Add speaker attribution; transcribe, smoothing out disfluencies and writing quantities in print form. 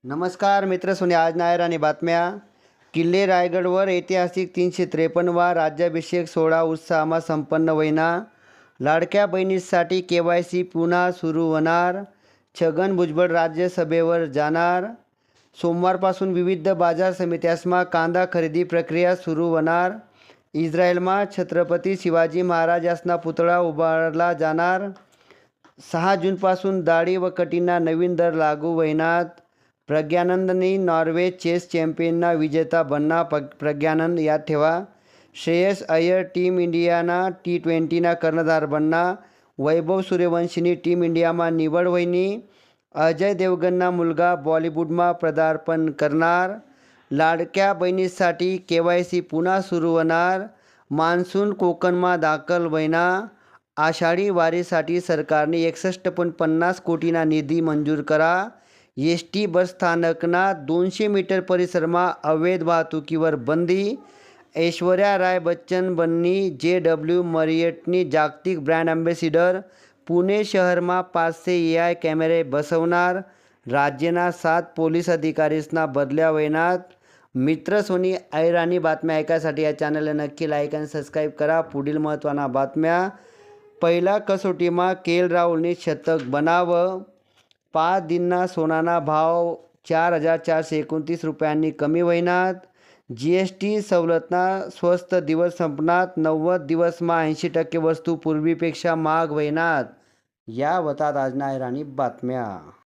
Speaker 1: नमस्कार मित्र सोनी आज नायर आणि बातम्या. किल्ले रायगडवर ऐतिहासिक 353वा राज्याभिषेक सोहळा उत्साहात संपन्न होईना. लाडक्या बहिणीसाठी KYC पुन्हा सुरू होणार. छगन भुजबळ राज्यसभेवर जाणार. सोमवारपासून विविध बाजार समित्यासमा कांदा खरेदी प्रक्रिया सुरू होणार. इस्रायलमा छत्रपती शिवाजी महाराजांना पुतळा उभारला जाणार. 6 जूनपासून डाळी व कटींना नवीन दर लागू होईनात. प्रज्ञानंदनी नॉर्वे चेस चॅम्पियनना विजेता बनना. प्रज्ञानंद याद ठेवा. श्रेयस अय्यर टीम इंडियाना T20ना कर्णधार बनना. वैभव सूर्यवंशीनी टीम इंडियामा निवड होईनी. अजय देवगनना मुलगा बॉलिवूडमा पदार्पण करणार. लाडक्या बहिणीसाठी KYC पुन्हा सुरू होणार. मान्सून कोकणमा दाखल होईना. आषाढी वारीसाठी सरकारने 61.50 कोटीना निधी मंजूर करा. ST बस स्थानकना 200 मीटर परिसरमा अवैध वाहतुकीवर बंदी. ऐश्वर्या राय बच्चन बननी JW मरियटनी जागतिक ब्रँड ॲम्बेसिडर. पुणे शहरमा 500 AI कॅमेरे बसवणार. राज्यना 7 पोलीस अधिकारीसना बदल्या होईनात. मित्र सोनी ऐराणी बातम्या ऐकायसाठी या चॅनलला नक्की लाईक आणि सबस्क्राईब करा. पुढील महत्त्वाच्या बातम्या. पहिला कसोटीमा KL राहुलने शतक बनावं. 5 दिनना सोनाना भाव 4,429 रुपयांनी कमी होईनात. GST सवलतना स्वस्त दिवस संपनात. 90 दिवसमा 80% वस्तू पूर्वीपेक्षा महाग होईनात. या होतात आज नायराणी बातम्या.